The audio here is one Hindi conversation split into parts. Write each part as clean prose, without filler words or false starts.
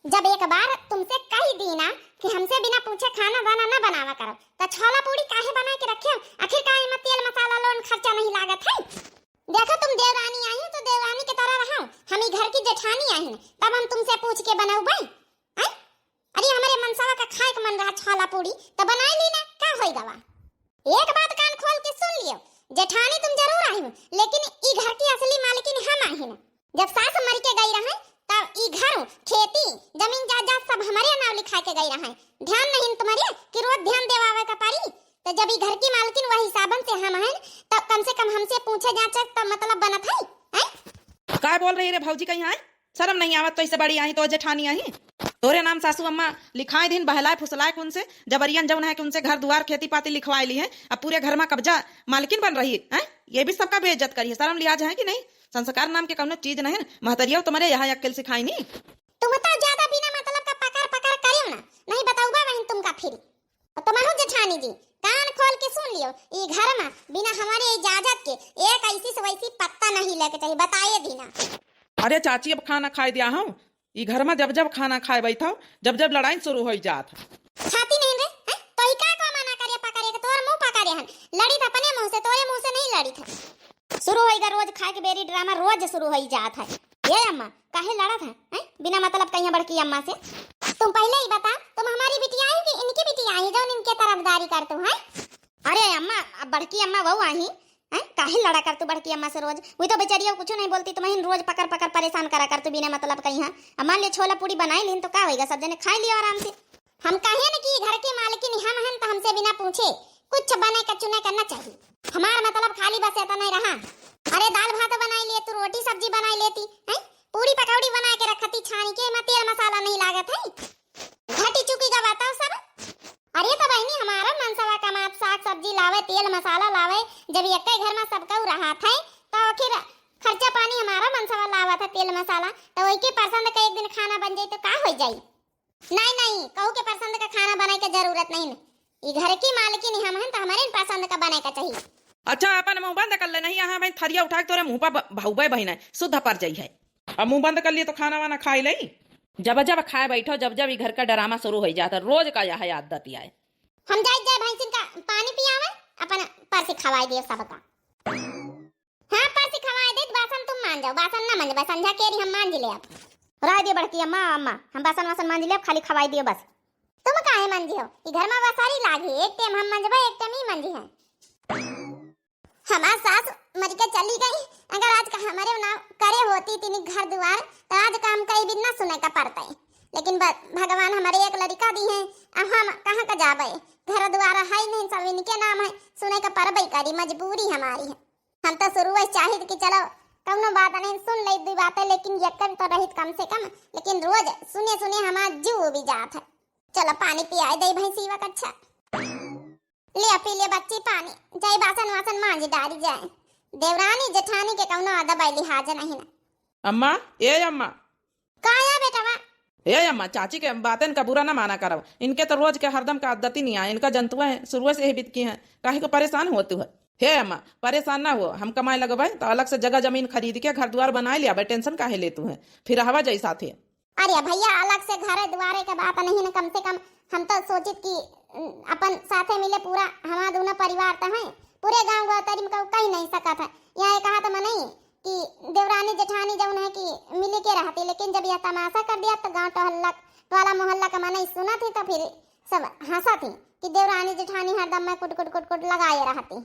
जब एक बार तुमसे कह दी ना कि हमसे बिना पूछे खाना वाना न बनावा करो, तो छोला पूरी काहे बना के रखे? आखिर काहे में तेल मसाला लोन खर्चा नहीं लागत है? देखो तुम देवरानी आई हो तो देवरानी की तरह रहो, हम ही घर की जेठानी आई हैं, तब हम तुमसे पूछ के बनाऊ भाई। अरे हमारे मनसावा का खाए का मन रहा छोला पूरी तो बनाई ली ना, क्या होई गवा? एक बात कान खोल के सुन लियो, जेठानी तुम जरूर आई हो, लेकिन ई घर की असली मालिकिन हम आई हैं। जब सास मर के गई रहे तब ई घर खेती जमीन जायदाद सब हमारे नाम लिखा के गई रहे। ध्यान नहीं तुम्हारे कि रोज ध्यान देवावे का पारी? तो जब ई घर की मालकिन वही हिसाबन से हम हैं, तब कम से कम हमसे पूछे जाचे तो मतलब बनत है। काय बोल रही रे भौजी? कहीं आए शर्म नहीं आवत? तो इससे बड़ी आई तो जेठानी आई, तोरे नाम सासू अम्मा लिखाए दिन बहलाए फुसलाए उनसे जबरियन जौन है कि उनसे घर द्वार खेती पाती लिखवाई ली है, अब पूरे घर में कब्जा मालकिन बन रही है। ये भी सबका बेइज्जत करी है, शर्म लिहाज है कि नहीं? संस्कार नाम के कौनो चीज नहीं है। महतरिया तुम्हारे यहाँ अक्ल सिखाई नहीं। तुम तो ज्यादा बिना मतलब का पकड़ पकड़ करियो ना, नहीं बताऊंगा बहन तुमका फिर। तो महू जेठानी जी कान खोल के सुन लियो, ई घर में बिना हमारे इजाजत के एक ऐसी से वैसी पत्ता नहीं लेके चाहिए, बताइए दीना। अरे चाची अब खाना खाए दिया हूँ, ई घर में जब जब खाना खाए बैठा जब जब लड़ाई शुरू हो जात छाती नहीं रे तो ई का मना करे पकड़े के तोर मुंह पकड़े हन, लड़ी था अपने मुंह से, तोरे मुंह से नहीं लड़ी था। शुरू होएगा रोज खाए के बेरी ड्रामा रोज शुरू हो जात है। ये अम्मा काहे लड़ा था बिना मतलब कहीं बड़की अम्मा से? तुम पहले ही बता, तुम हमारी बिटिया आई कि इनकी बिटिया आई जो इनके तरफदारी करते हो? अरे अम्मा बड़की अम्मा वो आई काहे लड़ा कर तू बड़की अम्मा से रोज? वही तो बेचारियों कुछ नहीं बोलती, तुम्हें रोज पकड़ पकड़ परेशान करा कर तू बिना मतलब कहीं। अब मान लियो छोला पूरी बनाई लीन तो क्या होगा, सब जने खा लियो आराम से। हम कहे न कि घर की मालिकिन हम हैं तो हमसे बिना पूछे कुछ बने का चुने करना चाहिए। हमारा मतलब खाली बस ऐसा नहीं रहा। अरे दाल भात बनाई ले तू, रोटी सब्जी बनाई लेती है, पूरी पकौड़ी बना के रखती छानी के, में तेल मसाला नहीं लागत है। घटी चुकी का बताओ सब। अरे तो बहनी हमारा मनसवा कमात साग सब्जी लावे तेल मसाला लावे, जब एक घर में सबका रहा था तो फिर खर्चा पानी हमारा मनसवा लावा था तेल मसाला, तो वही के पसंद का एक दिन खाना बन जाए तो का हो जाए? नहीं नहीं कहू के पसंद का खाना बनाने की जरूरत नहीं, ये घर की मालकिन हम हैं तो हमारे पसंद का बनाने का चाहिए। अच्छा अपन मुंह बंद कर ले, नहीं यहाँ भाई थरिया उठा के तोरे मुंह पर भाऊबे बहना शुद्ध पर जाई है। अब मुंह बंद कर लिए तो खाना वाना खाई ले, जब जब खाए बैठो जब जब घर का ड्रामा शुरू हो जाता रोज का यह आदत है। हम जाए भैंसिन का पानी पियावे अपन पर से खवाई दियो सबका। हाँ पर से खवाई दे, बासन तुम मान जाओ, बासन ना मान जाओ, संझा केरी हम मान ले। आप राय दे बड़की अम्मा अम्मा हम बासन वासन मान ले, खाली खवाई दियो बस। तुम काहे मंजी हो? ई घर में वसारी लागी, एक टाइम हम मंजबा एक टाइम ही मंजी है। हमार सास मर के चली गई, अगर आज का हमारे ना करे होती तीन घर द्वार तो आज का हम कहीं भी ना सुने का पड़ता है, लेकिन भगवान हमारे एक लड़का दी है, अब हम कहाँ का जाबे? घर द्वार है नहीं, सब इनके नाम है, सुने का परबई करी, मजबूरी हमारी है। हम तो शुरू से चाहिए कि चलो कौनो बात नहीं सुन ले दो बातें, लेकिन यकन तो रहित कम से कम, लेकिन रोज सुने सुने हमारा जीव भी जात है। चलो पानी पियाई दे भैंसी वक। अच्छा ले पी ले बच्ची पानी, जाए बासन वासन मांझ डाली जाए। देवरानी जेठानी के कौनो अदब लिहाज नहीं ना। अम्मा ए अम्मा काया बेटा वा ए अम्मा चाची के बातें का बुरा ना माना करो, इनके तो रोज के हरदम का आदत ही नहीं आए, इनका जंतुआ है शुरू से ही बीत की है, काहे को परेशान होती है। हे अम्मा परेशान ना हो, हम कमाए लगवाए तो अलग से जगह जमीन खरीद के घर द्वार बनाए लिया, टेंशन काहे लेतू है, फिर हवा जैसा थे। अरे भैया अलग से घर द्वारे के बात नहीं ना, कम से कम हम तो सोचित कि अपन साथे मिले पूरा हमारा दोनों परिवार तो है, पूरे गांव गौतरी में कहीं नहीं सका था। यहाँ कहा तो मैं नहीं कि देवरानी जेठानी जौन है कि मिले के रहती, लेकिन जब यह तमाशा कर दिया तो गांव टहल्ला टोला मोहल्ला का मन सुना थी तो फिर सब हंसा थी कि देवरानी जेठानी हरदम में कुट कुट कुट कुट लगाए रहती।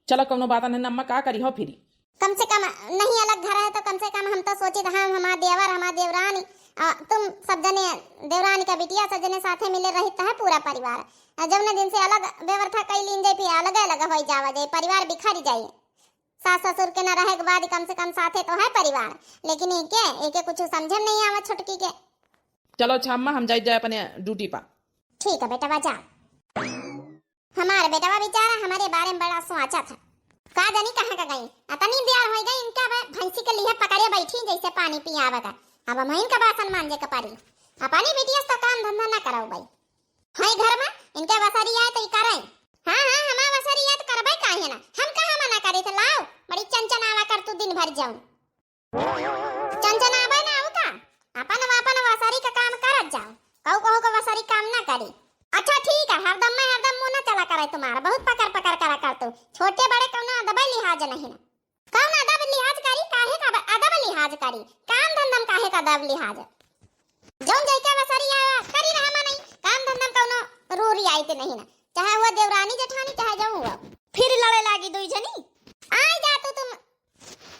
चलो कोनो बात नहीं अम्मा, का करी हो फिर? कम से कम नहीं अलग घर है तो कम से कम हम तो सोचे हम हमारा देवर हमारा देवरानी तुम सब जने देवरानी का बिटिया सब जने साथे मिले रहता है पूरा परिवार। जब न दिन से अलग व्यवस्था कई लीन जाए, फिर अलग अलग हो जावा जाए, परिवार बिखर जाए। सास ससुर के न रहे के बाद कम से कम साथे तो है परिवार, लेकिन एक कुछ समझ नहीं आवा छोटकी के। चलो अच्छा अम्मा हम जाए अपने ड्यूटी पर। ठीक है बेटा जा। हमारे बेटा बेचारा हमारे बारे में बड़ा सोचा था, का जानी कहाँ का गई, अतनी देर हो गई इनका भैंसी के लिए पकड़े बैठी जैसे पानी पियावा का। अब हम इनका बासन मांजे का पारी, अपनी बेटिया तो काम धंधा ना कराओ भाई। हाय घर में इनके वसरी आए तो करे। हाँ हाँ हमारा वसरी आए तो करबे काहे ना, हम कहाँ मना करे थे। लाओ बड़ी चंचन आवा कर तू दिन भर जाऊं, चंचन आवा ना आओ का नहीं ना। कौन अदब लिहाज करी, काहे का अदब लिहाज करी, काम धंधम काहे का अदब लिहाज। जौन जैके बसरिया करी रहा नहीं, काम धंधम कौनो रूरी आईते नहीं ना, चाहे वो देवरानी जेठानी चाहे जाऊं हुआ। फिर लड़े लागी दुई जनी। आई जा तुम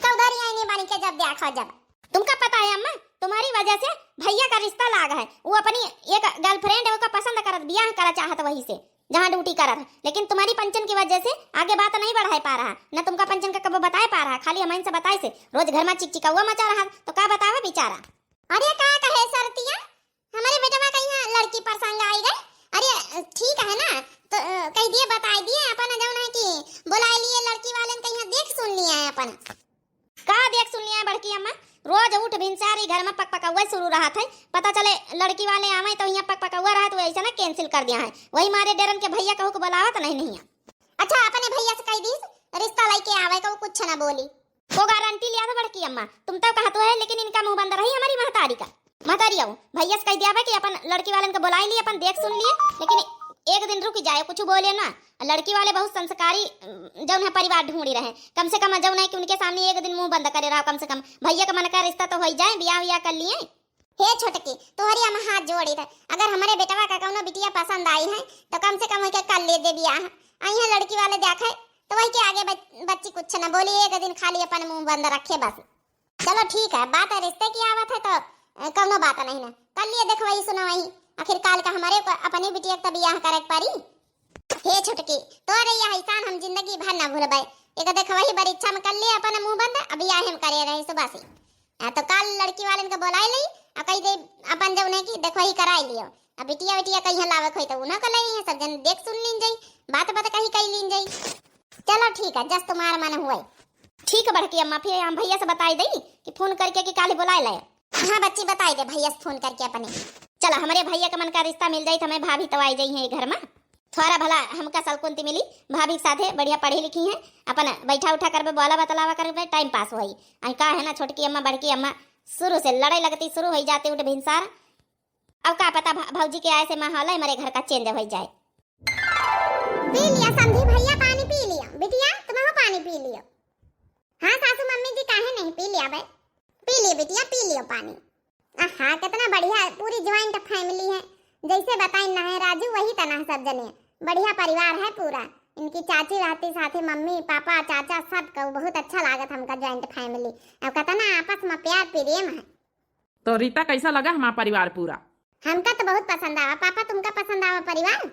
चौधरी आई नहीं बनी के जब देखा जब। तुमका पता है अम्मा, तुम्हारी वजह से भैया का रिश्ता लागा है। वो अपनी एक गर्लफ्रेंड है, उसका पसंद करत, बियाह करा चाहत वहीं से जहाँ ड्यूटी करत है, लेकिन तुम्हारी पंचन की वजह से आगे बात नहीं बढ़ा पा रहा, न तुमका पंचन का कब बताए पा रहा, खाली हमारे से बताए से रोज घर में चिकचिकावा मचा रहा, तो का बतावे बेचारा। अरे का कहे सरतिया, हमारे बेटवा कहीं लड़की प्रसंग आई गए। अरे ठीक है ना, तो कह दिए बता दिए अपन जौन है कि बुला लिए लड़की वाले ने कहीं देख सुन लिया है अपन। का देख सुन लिया है बड़की अम्मा, रोज उठ भिनसारी घर में पक पकौआ शुरू रहा था, पता चले लड़की वाले आवे तो यहाँ पक पकौआ रहा तो ऐसा ना कैंसिल कर दिया है, वही मारे डेरन के भैया कहू को बुलावा तो नहीं। अच्छा अपने भैया से कह दी रिश्ता लेके आवे को कुछ ना बोली, वो गारंटी लिया था बड़की अम्मा। तुम तो कहते है लेकिन इनका मुंह बंद रही हमारी महतारी का। महतारी आओ भैया से कह दिया कि अपन लड़की वाले को बुलाई लिए, अपन देख सुन लिए, लेकिन एक दिन रुक जाए, कुछ बोले ना। लड़की वाले बहुत संस्कारी जौन है परिवार ढूंढी रहे, कम से कम जौन है कि उनके सामने एक दिन मुंह बंद करे रहा, कम से कम भैया का मन का रिश्ता तो हो जाए, बियाह कर लिए। हे छोटकी तोहरी हम हाथ जोड़ी था, अगर हमारे बेटवा का कौनो बिटिया पसंद आई है तो कम से कम के कर ले दे बियाह। आई है लड़की वाले देखे तो वही के आगे बच्ची कुछ न बोली, एक दिन खाली अपन मुंह बंद रखे बस। चलो ठीक है, बात है रिश्ते की आवत है तो कौनो बात नहीं ना, कर लिए देख वही सुनो वही, आखिर काल का हमारे अपनी बिटिया का बियाह करे पारी। हे छोटकी तो रही एहसान हम जिंदगी भर ना भूलबे, एक देख वही परीक्षा में कर लिए अपन मुंह बंद, अब बियाह हम करे रहे सुबह से, तो कल लड़की वाले को बुलाई ली और कही दे अपन जब नहीं की देखो ही कराई लियो, अब बिटिया बिटिया कहीं लावे खोई तो उना कर लई है, सब जन देख सुन लीन जाई, बात बात कहीं कही लीन जाई। चलो ठीक है, जस तुम्हारा मन हुए। ठीक है बड़की अम्मा, फिर हम भैया से बताई दई कि फोन करके कि काले बुलाए लाए। हाँ बच्ची बताई दे भैया से फोन करके अपने। चला हमारे भैया का मन का रिश्ता मिल जाई तो हमें भाभी तो आई जाई है घर में, थोड़ा भला हमका सलकुंती मिली, भाभी के साथे बढ़िया पढ़ी लिखी है, अपन बैठा उठा करबे बोला बतलावा करबे, टाइम पास होई। आई का है ना छोटकी अम्मा बड़की अम्मा शुरू से लड़ाई लगती शुरू हो जाते उठ भिनसार, अब का पता भौजी के आए से माहौल है हमारे घर का चेंज हो जाए। पी लिया समझी भैया पानी पी लिया, बिटिया तुम पानी पी लियो। हाँ सासू मम्मी जी काहे नहीं पी लिया भाई, पी लियो बिटिया पी लियो पानी। हाँ कितना बढ़िया पूरी ज्वाइंट फैमिली है, जैसे बताई ना है राजू वही तना सब जने, बढ़िया परिवार है पूरा। इनकी चाची रहती साथे मम्मी पापा चाचा सब का बहुत अच्छा लागत हमका ज्वाइंट फैमिली, अब कितना आपस में प्यार प्रेम है। तो रीता कैसा लगा हमारा परिवार पूरा? हमका तो बहुत पसंद आवा। पापा तुमका पसंद आवा परिवार?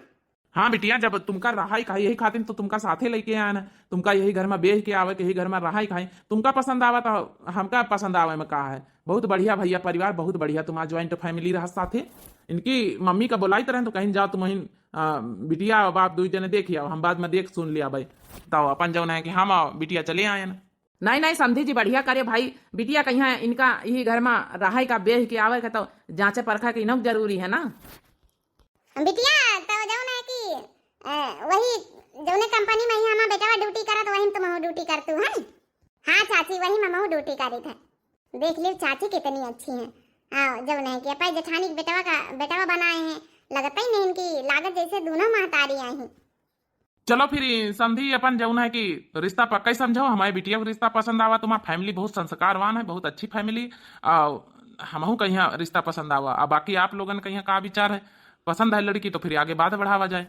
हाँ बिटिया, जब तुमका रहाई खाई यही खातिर तो तुमका साथे लेके आया ना, तुमका यही घर में बेच के आवे के यही घर में रहाई खाई, तुमका पसंद आवा तो हमका पसंद आवे में कहा है। बहुत बढ़िया भैया परिवार, बहुत बढ़िया तुम्हारा ज्वाइंट फैमिली रहा साथे। इनकी मम्मी का बुलाई तरह तो कहीं जाओ तुम बिटिया और बाप दुई जने देखिए, हम बाद में देख सुन लिया भाई, तो अपन जो है कि हम बिटिया चले आए ना। नहीं नहीं समझी जी बढ़िया करे भाई, बिटिया कहीं है इनका यही घर में रहाई का बेच के आवे का तो जांचे परखा के इनक जरूरी है ना। बिटिया तो जौन है कि वही जौने कंपनी में ही हमारा बेटा ड्यूटी करत वही तुम ड्यूटी करतू है। हाँ चाची वही ममो ड्यूटी करी था, देख ली चाची कितनी अच्छी है। हाँ जौन है कि अपन जेठानी बेटवा बनाए हैं, लगता ही नहीं इनकी लागत जैसे दोनों महतारी आई हैं। चलो फिर समझी अपन जो है कि रिश्ता पक्का ही समझो, हमारे बिटिया को रिश्ता पसंद आवा, तुम्हारा फैमिली बहुत संस्कारवान है, बहुत अच्छी फैमिली, हमहू कहीं रिश्ता पसंद आवा। अब बाकी आप लोगन कहीं का विचार है, पसंद है लड़की तो फिर आगे बात बढ़ावा जाए।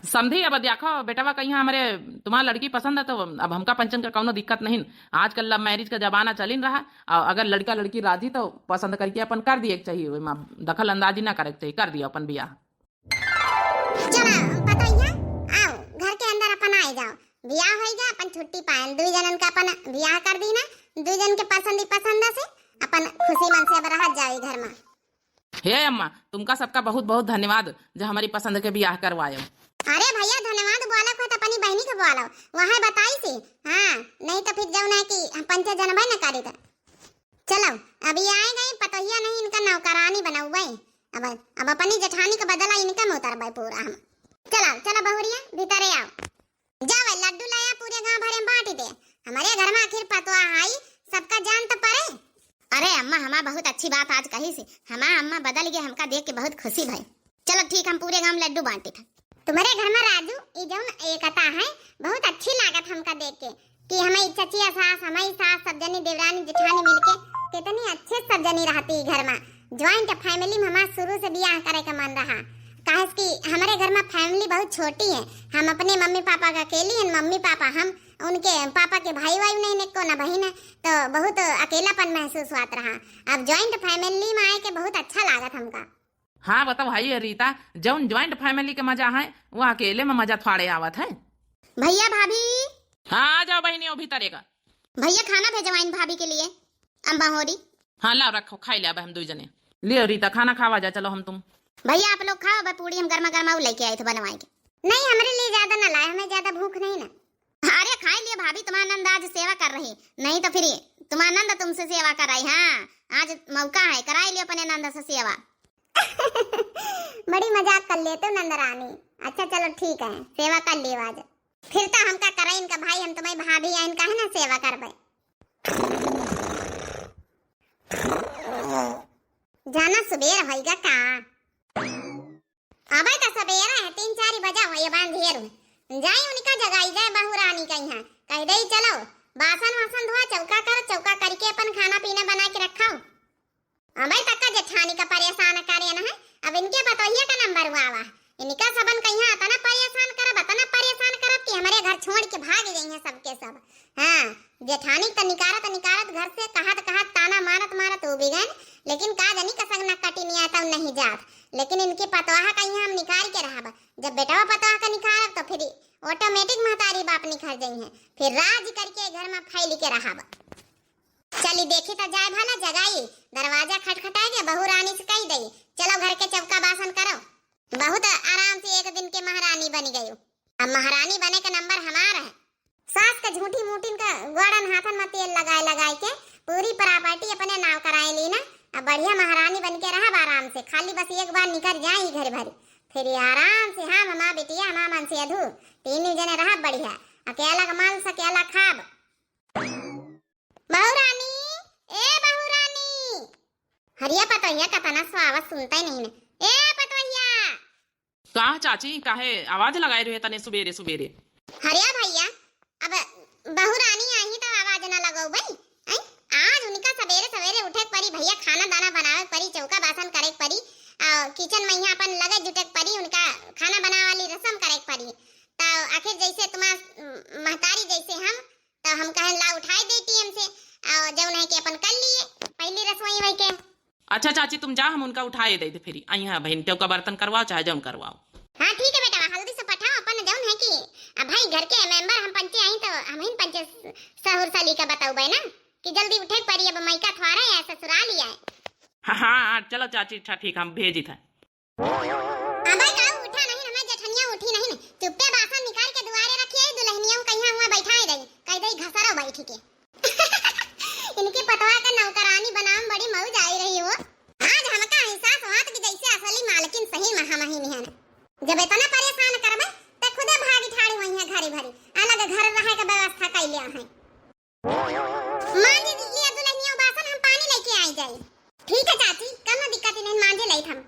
समझी अब देखो बेटवा कहीं हमारे तुम्हारा लड़की पसंद है तो अब हमका पंचन का कोनो दिक्कत नहीं, आजकल लव मैरिज का जमाना चलिन रहा, और अगर लड़का लड़की राजी तो पसंद करके अपन कर दिए चाहिए, दखल अंदाजी ना करे चाहिए, कर दिया अपन बियाह। बियाह होएगा अपन छुट्टी पाए, दुई जनन का अपन बियाह कर दी ना, दुई जन के पसंद से अपन खुशी मन से अब रह जाए घर में। हे अम्मा तुमका सबका बहुत बहुत धन्यवाद जो हमारी पसंद के बियाह करवाए। अरे भैया धन्यवाद बोला को तो अपनी बहनी के बोला वहां बताई थी। हाँ नहीं तो फिर जौन है कि पंचे जनबे न करी था। चलो अभी आए गए पतोहिया नहीं इनका नौकरानी बनाऊ, अब अपनी जेठानी का बदला इनका में उतर पूरा हम। चलो बहुरिया भीतर आओ, जाओ लड्डू लाया पूरे गांव भरे में बांट दे, हमारे घर में आखिर पतवा आई सबका जान तो पड़े। अरे अम्मा हमारा बहुत अच्छी बात आज कही सी, हमारा अम्मा बदल गया, हमका देख के बहुत खुशी भाई। चलो ठीक हम पूरे गांव लड्डू बांटे थे। तुम्हारे घर में राजू ये जौन एकता है बहुत अच्छी लागत हमका देख के, कि हमारी चचिया सास, हमारी सास, सब जनी देवरानी जेठानी मिलके कितनी अच्छे सब जनी रहती घर में। ज्वाइंट फैमिली में हमारा शुरू से बियाह करे का मन रहा, काहे कि हमारे घर में फैमिली बहुत छोटी है। हम अपने मम्मी पापा का अकेली हैं, मम्मी पापा, हम उनके पापा के भाई वाई नहीं, निको ना बहन है, तो बहुत अकेलापन महसूस हुआ रहा। अब ज्वाइंट फैमिली में आए के बहुत अच्छा लागत हमका। हाँ बताओ भाई रीता, जौन ज्वाइंट फैमिली के मजा है वो अकेले में मजा थोड़े आवत है। भैया भाभी, हाँ आ जाओ बहनी, वो भीतर का भैया खाना भेजवाइन भाभी के लिए, अम्बा होरी। हाँ लाओ रखो, खाई ले अब हम दो जने। लियो रीता खाना खावा जा, चलो हम तुम। भैया आप लोग खाओ, बस पूरी हम गर्मा गर्मा लेके आए थे बनवाए के। नहीं हमारे लिए ज्यादा ना लाए, हमें ज्यादा भूख नहीं ना। अरे खाई लिए भाभी, तुम्हारा नंद आज सेवा कर रही, नहीं तो फिर तुम्हारा नंद तुमसे सेवा कर रही। हाँ आज मौका है, कराई लियो अपने नंद से सेवा। बड़ी मजाक कर लेते हो नंद रानी। अच्छा चलो ठीक है, सेवा कर लियो आज। फिर तो हमका करे इनका भाई, हम तुम्हारी भाभी है, इनका है ना सेवा करबे। जाना सुबेर होइगा का? अबे तो सवेरा है, 3-4 बजा हुआ, ये बांधेर जाई उनका जगाई जाए बहू रानी का यहाँ कह दे चलो बासन वासन धोआ, चौका कर, चौका करके अपन खाना पीना बना के रखाओ। अबे तक जेठानी का परेशान करे ना है, अब इनके बतौहिया का नंबर हुआ वा, इनका सबन कहिया तना परेशान करब, तना परेशान करब कि हमारे घर छोड़ के भाग गई हैं सबके सब। हाँ जेठानी तो निकारत घर से कहत ताना मारत वो भी गए, लेकिन का जानी कसक न कटी नहीं आता नहीं जात। लेकिन इनके पतवाहा का यहाँ हम निकाल के रहब, जब बेटवा पतवाहा का निकालब तो फिर ऑटोमेटिक महतारी बाप निखर जाई है, फिर राज करके घर में फैल के रहब। चली देखी तो जाए भला, जगाई दरवाजा खटखटाए के बहू रानी से कही दई चलो घर के चौका बासन करो। बहुत आराम से एक दिन के महारानी बन गई। अब महारानी बने का नंबर हमारा है। सास का झूठी मूठिन का गोड़न हाथन में तेल लगाए के पूरी प्रॉपर्टी अपने नाव कराए ली ना। अब बढ़िया महारानी बन के रहा आराम से, खाली बस एक बार निकल जाए घर भरी, फिर आराम से हाँ ममा बिटिया हाँ मन से अधू 3 जने रहा बढ़िया, अकेला का माल अकेला खाब। बहू रानी, ए बहू रानी, हरिया पतोहिया का तना सो आवाज सुनता ही नहीं। ए पतोहिया, कहा चाची काहे आवाज लगाए रहे तने सुबेरे सुबेरे? हरिया भैया, अब बहू रानी आई तो आवाज ना लगाओ भाई। आज उनका सवेरे सवेरे उठे परी भैया, खाना दाना बनावे परी, चौका बासन करे परी, किचन में यहाँ अपन लगे जुटे परी, उनका खाना बनावे वाली रसम करे परी। तो आखिर जैसे तुम्हारा महतारी जैसे हम, तो हम कहें ला उठाई देती हमसे, और जब नहीं कि अपन कर लिए पहली रसोई वही के। अच्छा चाची तुम जा, हम उनका उठाए दे फिर यहाँ बहन का बर्तन करवाओ चाहे जौन करवाओ। हाँ ठीक है बेटा, हल्दी से पठाओ अपन जौन है कि अब भाई घर के मेंबर हम पंचे आई तो हम ही पंचे सहुर साली का बताओ भाई ना कि जल्दी उठे पड़ी, अब मैका थवारा है ससुराल ही है। हाँ चलो चाची, अच्छा ठीक हम भेजी था। अबे काऊ उठा नहीं, हमें जेठनिया उठी नहीं, चुपके बासन निकाल के दुआरे रखिए, दुल्हनिया कहिया हुआ बैठाए रही, कह दई घसरो बैठ के। इनकी पतवा का नौकरानी बनाम बड़ी मौज आई रही हो। आज हमका एहसास हुआ कि जैसे असली मालकिन सही महामहिम है। जब इतना परेशान करबे त खुदे भागी ठाड़ी हुई है घरी भरी, अलग घर रहे के व्यवस्था कर लिया है। मांझे लिया दुल्हनिया बासन, हम पानी लेके आई जाई। ठीक है चाची, कोनो दिक्कत नहीं, मांझे लई हम।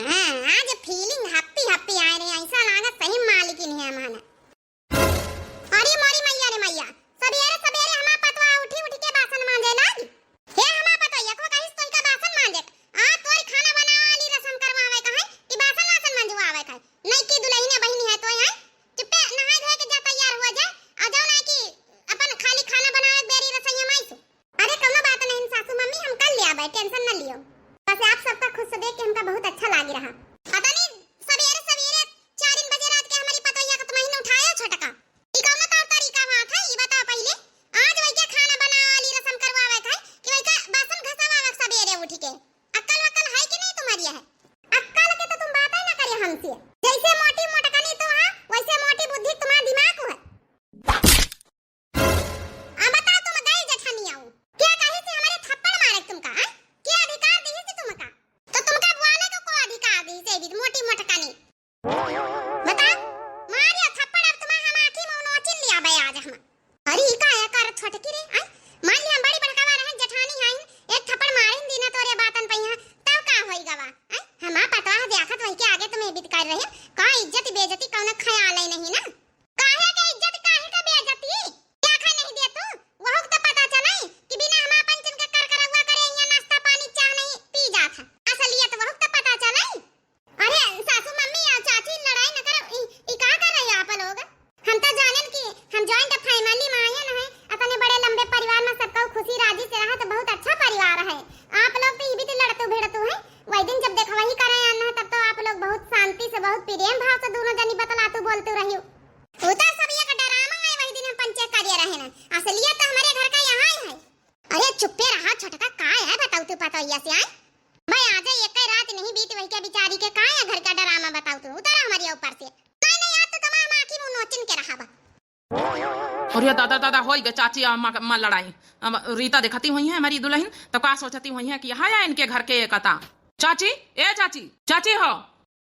हां आज फीलिंग हैप्पी आए रही, ऐसा लागत सही मालकिन है हमारा। अरे मोरी मैया रे मैया, सवेरे हमा पतवा उठी के बासन मांजे लागी। हे हमा पतवा को कहिस तोई का बासन मांजे, तोर खाना बनावे वाली रसम करवावे कहे कि बासन मांजवावे कहे, नहीं कि दुल्हनिया बहिनी है तो है चुप्पे नहाए धोए के जा तैयार हो जाए, आ जाओ ना कि अपन खाली खाना बनावे बेरी रसोईया माईसु। अरे कोनो बात नहीं सासू मम्मी, हम कर लिया भाई, टेंशन न लियो। बस आप सबका खुश से देख के हमका बहुत अच्छा लागी रहा। पता नहीं सवेरे 4 बजे रात के हमारी पतोहिया को तुम्हें उठाया छोटका, ई कौन का तरीका हुआ था ये बताओ पहले। आज वही के खाना बनावे वाली रसम करवावे था कि वही का बासन घसावा सवेरे उठ के। अक्ल है कि नहीं तुम्हारी है? अक्ल के तो तुम बात ही ना करिए हमसे, जैसे मोटी मोटकनी तुम है वैसे मोटी बुद्धि तुम्हारा दिमाग है। अब बताओ तुम गई जेठानिया हो क्या कही से हमारे थप्पड़ मारे तुमका? क्या अधिकार दी से तुमका? तो तुमका बुआले को अधिकार दी से वही के बिचारी के का है घर का डरामा बताओ तू उतारा हमारे ऊपर से नहीं आज तो तुम्हारा मां की मुंह नोचिन के रहा बा। और ये दादा दादा हो गए चाची अम्मा अम्मा लड़ाई। अब रीता देखती हुई है हमारी दुल्हन तो का सोचती हुई है कि यहाँ या इनके घर के कता। चाची ए चाची चाची हो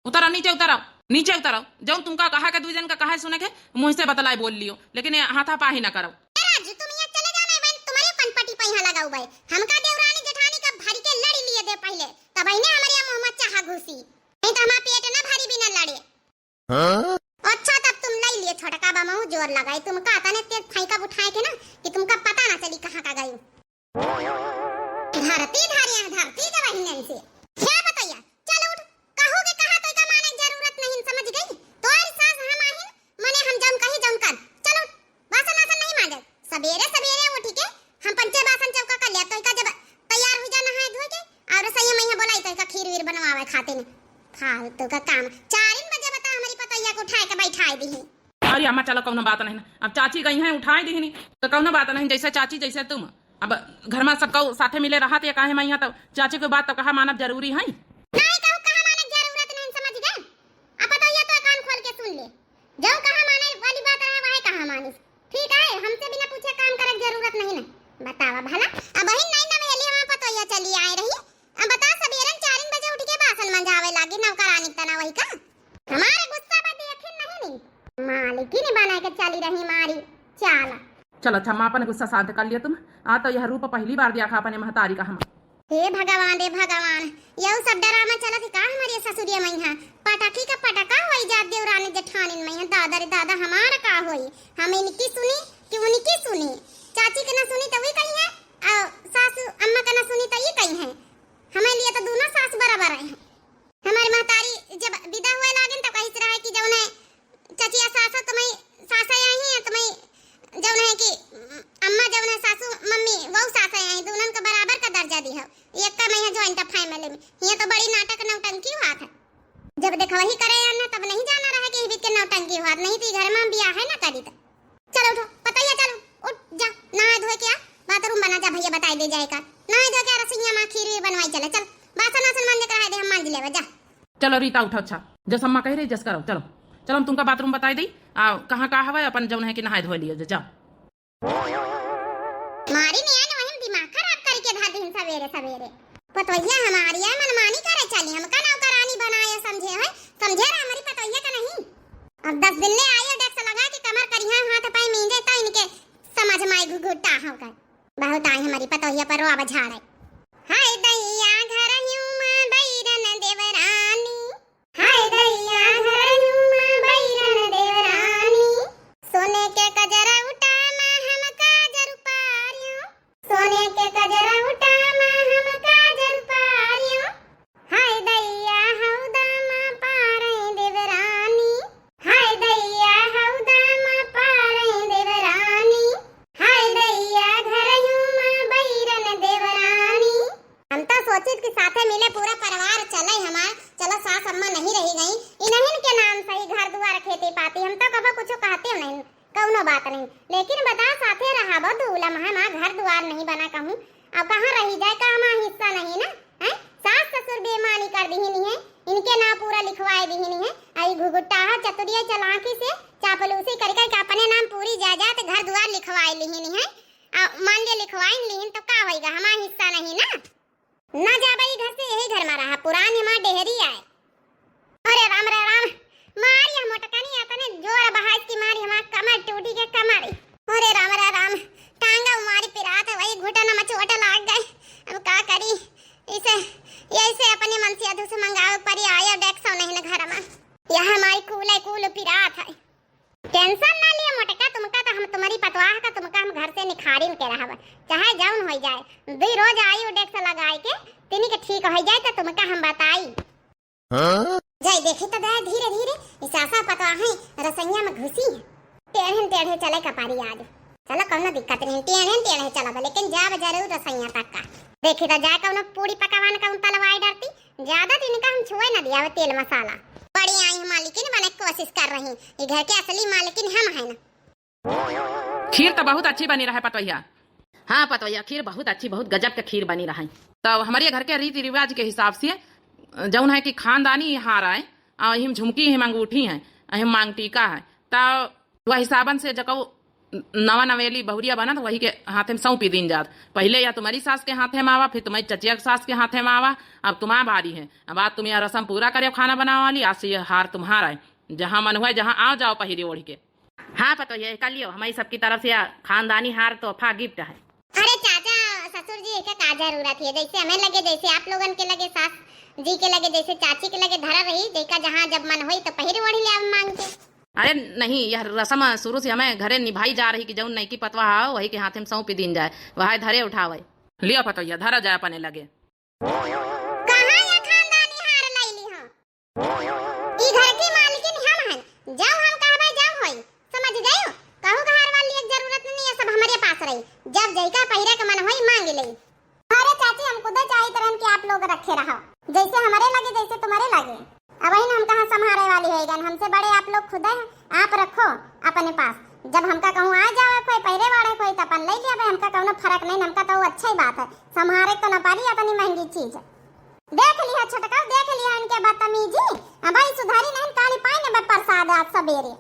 उतरा नीचे उतरो नीचे उतरो जो तुमका कहा के दूजन का कहा सुने के मुंह से बतलाए बोल लियो लेकिन हाथा पाही ना करो। राजू तुम यहाँ चले जाओ मैं तुम्हारे पनपटी पे यहाँ लगाऊ भाई हमका देवरानी जेठानी का भारी के लड़ी लिए दे पहले तब ही ने हमारे मोहम्मद चाहा घुसी नहीं तो हमारा पेट ना भारी बिना लड़े। अच्छा तब तुम नहीं लिए छोटका बा मुंह जोर लगाई तुमका आता ने तेज फाइका उठाए के ना कि तुमका पता ना चली कहां का गई धरती धारियां धरती जवाहिनन से क्या बताया चलो उठ कहोगे कहा तो का माने जरूरत नहीं समझ गई तो सास हम आहिन माने हम जम कहीं जम कर चलो बासन आसन नहीं मांगे सवेरे सवेरे उठ के हम पंचे बासन चौका कर लिया तो का जब तैयार हो जाना है धोए के और सही महीना बोलाई तो का खीर वीर बनवावे खाते ने फालतू का काम 4 बजे बता हमारी पतैया को उठाए के बैठाई दी है। अरे अम्मा चलो कौनो बात नहीं अब चाची गई है उठाई दी नहीं तो कौनो बात नहीं जैसे चाची जैसे तुम अब घर में सबको साथे मिले रहा थे काहे मैं यहाँ तो चाची की बात तो कहा मानब जरूरी है नहीं कहूं कहा माने जरूरत नहीं समझ गए अब पतैया तो कान खोल के सुन ले जो कहा माने वाली बात है वही कहा मानी ठीक है हमसे बिना पूछे काम करे जरूरत नहीं ना बतावा भला अब ही नहीं ना वेली हम पतैया चली आए रही अब बता सवेरे 4 बजे उठ के बासन मंजावे लागी नौकरानी तना वही का हमारे गुस्सा पर देखे नहीं मालिकी ने बना के चली रही मारी चाला। चलो अच्छा माँ अपन गुस्सा शांत कर लिया तुम आ तो यह रूप पहली बार दिया अपने महतारी का हम। हे भगवान रे भगवान यह सब डरामा चला थी का हमारे ससुरिया मैया पटाखी का पटाखा होई जात देवरानी जेठानी मैया दादा रे दादा हमारा का होई हम इनकी सुनी कि उनकी सुनी चाची के ना सुनी तो वही कही है और सासू अम्मा का ना सुनी तो ये कही है हमारे लिए तो दोनों सास बराबर है। हमारी महतारी जब विदा हुए लागन तो कही रहा है कि जौन है चचिया सासा तुम्हें सासा आई है तुम्हें जौन है कि अम्मा जौन है सासू मम्मी वो सासा आई दोनों का बराबर का दर्जा दी है एक का मैं जॉइंट फैमिली में ये तो बड़ी नाटक नौटंकी हुआ था जब देखा वही करे ना तब नहीं जाना रहा कि बीच के नौटंकी हुआ नहीं तो घर में बियाह है ना करी तो चलो उठो पतैया चलो उठ जा नहा धोए के आ बाथरूम बना जा भैया बताई दे जाएगा नहा धो के रसोईया में खीर बनवाई चले चल बासन आसन मांज के रह दे हम मांज लेवे जा। चलो रीता उठो अच्छा जस अम्मा कह रही जस करो चलो चलो हम तुमका बाथरूम बताई दी कहाँ कहाँ हवा अपन जौन है कि नहाए धोए लियो जाओ। मारी ने आने वही दिमाग खराब करके धा दिन सवेरे सवेरे पतोहिया हमारी है मनमानी करे चली हमका नौकरानी बनाया समझे है समझे रे हमारी पतोहिया का नहीं अब 10 दिन ले आयो डेक्स लगा के कमर करिया हाथ पाई मींजे तो इनके समझ में आई घुघुटा होगा बहुत आई हमारी पतोहिया पर रोब झाड़े हाय दैया घर यूं मां बैरन देवरानी हाय दैया घर यूं मां बैरन देवरानी सोने के कजरा उठा मां हम काजर पारियो सोने के कजरा उठा मां हम काजर पारियो हाय दैया हौदा मां पारे देवरानी हाय दैया हौदा मां पारे देवरानी हाय दैया घर यूं मां बैरन देवरानी। हम तो सोचित कि साथे मिले पूरा परिवार चले हमार चलो सास अम्मा नहीं रही गई इन्हीं के नाम से ही घर द्वार खेती पाती हम तो कभी कुछ कहते नहीं कौनो बात नहीं लेकिन बता साथे रहा बदूला मां घर द्वार नहीं बना कहूं अब कहां रही जाए का हमारा हिस्सा नहीं ना है सास ससुर बेईमानी कर दी नहीं है इनके ना पूरा लिखवाए दी नहीं है आई घुघुट्टा चतुरिया चलाकी से चापलूसी करके अपने नाम पूरी जायदाद घर द्वार लिखवाए ली नहीं है मान ले लिखवाई ली तो का होएगा हमारा हिस्सा नहीं ना जा भाई घर से यही घर में रहा पुरानी मां डेहरी आए अरे राम रे राम मारी हम मोटकानी आता ने जोर बहाज की मारी हमार कमर टूटी के कमर अरे राम रे राम टांगा मारी पिरात वही घुटना में चोट लग गई अब का करी इसे ऐसे अपने मन से अधू से मंगाओ परी आया डेक्सो नहीं ना घर में यह हमारी कूल पिरात है टेंशन ना लिए मोटका तुमका तो हम तुम्हारी पतवाह का तुमका हम घर से निखारिन के रहब चाहे जौन हो जाए 2 रोज आई डेक्स लगाए के तिनी के ठीक हो जाए तो तुमका हम बताई जय देखी तो गए धीरे धीरे सासा पतवाह रसोईया में घुसी टेढ़े चले कपारी आज चलो कोनो दिक्कत नहीं टेढ़े चला लेकिन जाब जरूर रसोईया तक का देखी तो जाए कोनो पूरी पकावान का तलवाई डरती ज्यादा दिन का हम छुए ना दिया तेल मसाला बड़ी आई मालिकिन बने कोशिश कर रही ये घर के असली मालिकिन हम है ना। खीर तो बहुत अच्छी बनी रहा है पतवैया हाँ पतवैया खीर बहुत अच्छी बहुत गजब के खीर बनी रहा है तो हमारे घर के रीति रिवाज के हिसाब से जौन है कि खानदानी हार है और हिम झुमकी हिम अंगूठी है हिम मांग टीका है तो वह हिसाबन से जको नवा नवेली बहुरिया बना तो वही के हाथे में सौंपी दिन जात। पहले या तुम्हारी सास के हाथे में आवा, फिर तुम्हारी चचिया के सास के हाथे में आवा, अब तुम्हारा भारी है। अब आज तुम यह रस्म पूरा करे खाना बनाने वाली, आज से यह हार तुम्हारा है। जहाँ मन हुआ जहाँ आओ जाओ पहिरे ओढ़ के। हाँ पता ये कर लियो, हमारी सबकी तरफ से खानदानी हार तोहफा गिफ्ट है। अरे चाचा ससुर जी का जरूरत है, जैसे हमें लगे जैसे आप लोगन के लगे, सास जी के लगे जैसे चाची के लगे धरा रही, देखा जहाँ जब मन हुई तो पहिरे ओढ़ ले आप मांग के। अरे नहीं, यह रस्म शुरू से हमें घरे निभाई जा रही कि जौन नई की पतवा हो वही के हाथे में सौंपी दिन जाए, वह धरे उठावे लियो पतो यह धरा जाए अपने लगे। कहां ये खानदानी हार लईली हो? ई घर की मालकिन हम हन, जाओ हम कहबे जाओ होई, समझ जाओ। कहू का हार वाली एक जरूरत नहीं है, सब हमारे पास रही, जब जैका पहिरे का मन होई मांग लई। अरे चाची हम खुद चाहिए तरह के आप लोग रखे रहो, जैसे हमारे लगे जैसे तुम्हारे लगे। अब वही हम कहाँ संभाले वाली होएगा, हमसे बड़े आप लोग खुद हैं, आप रखो अपने पास। जब हमका कहूँ आ जाओ कोई पहिरे वाले कोई तो अपन ले लिया, हमका कहूँ फर्क नहीं, हमका तो अच्छा ही बात है, संभाले तो न पारी अपनी महंगी चीज। देख लिया छोटका, देख लिया इनके बदतमीजी, अब भाई सुधारी नहीं काली पाई ने प्रसाद आज सवेरे।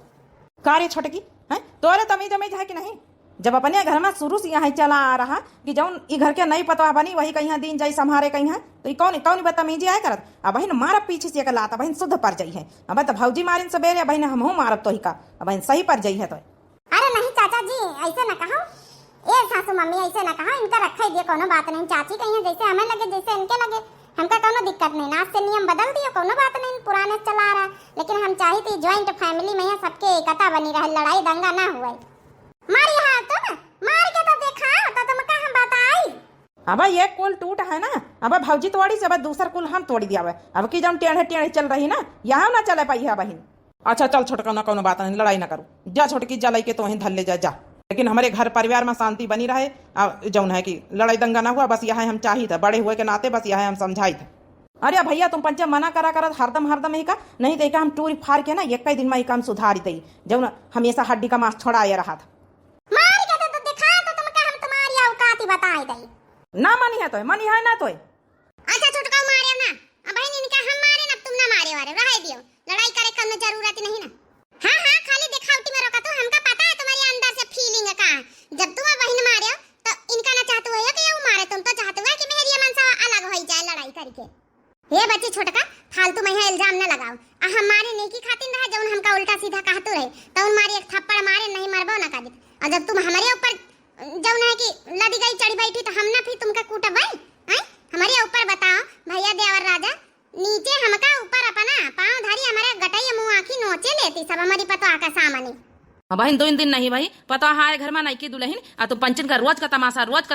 कार्य छोटकी है तोरे तमीज अमीज है कि नहीं? जब अपने घर में शुरू से यहाँ चला आ रहा कि जौन ई घर के नई पतवा बनी वही कहीं दिन जाई संभारे कहीं है, तो कौन कौन बदतमीजी आए करत। अब बहन मारब पीछे से लाता बहन शुद्ध पर जाई है। अब तो भौजी मारिन सबेरे बहन हमहू मारब तो ही का, अब बहन सही पर जाई है तो। अरे नहीं चाचा जी ऐसे न कहो, ए सासू मम्मी ऐसे न कहो, इनका रखे दिए कोनो बात नहीं। चाची कहीं जैसे हमें लगे जैसे इनके लगे, हमका कोनो दिक्कत नहीं, आज से नियम बदल दियो कोनो बात नहीं, पुराने चला रहा। लेकिन हम चाहती थी ज्वाइंट फैमिली में सबके एकता बनी रहे, लड़ाई दंगा ना हुए। मारी हाथ तुम मार के तो देखा तो तुमका हम बताई। अब ये कुल टूट है ना, अब भौजी तोड़ी से अब दूसर कुल हम तोड़ी दिया। अब की जब टेढ़े टेढ़े चल रही ना, यहाँ ना चले पाई है बहन। अच्छा चल छोटका ना कोनो बात नहीं, लड़ाई ना करो, जा छोटकी जा लई के तो वहीं धल ले जा। लेकिन हमारे घर परिवार में शांति बनी रहे, जौन है कि लड़ाई दंगा ना हुआ, बस यह हम चाहिए थे, बड़े हुए के नाते बस यह हम समझाई थे। अरे भैया तुम पंचे मना करा हरदम ही का नहीं देखा, हम टूर फाड़ के ना एक ही दिन में काम सुधारी दी, जौन हमेशा हड्डी का मांस छोड़ाया रहा था। बताई दई ना मनी है तो मनी है ना तो। अच्छा छोटका मारे ना, अब बहन इनका हम मारे ना, तुम ना मारे वाले रह दियो, लड़ाई करे कम जरूरत नहीं ना। हां हां खाली दिखावटी में रोका तो, हमका पता है तुम्हारी अंदर से फीलिंग का। जब तुम बहन मारे तो इनका ना चाहते हो कि ये मारे, तुम तो चाहते हो कि मेरी मनसा अलग हो जाए लड़ाई करके। ये बच्ची छोटका फालतू में इल्जाम ना लगाओ, हमारे नेकी खातिर रहा जौन हमका उल्टा सीधा कहते रहे तो मारी एक थप्पड़ मारे नहीं मरबो ना कर। और जब तुम हमारे ऊपर जौन है कि लड़ी गई चढ़ी बैठी तो हम ना फिर तुमका कूटा भाई हैं? हमारे ऊपर बताओ भैया देवर राजा, नीचे हमका ऊपर अपना पांव धरी हमारे गटाई मुंह आंखी नोचे लेती सब हमारी पतो आका सामने। बहन 2 दिन नहीं भाई पता हाय घर में नहीं की दुल्हन आ तुम पंचन का रोज का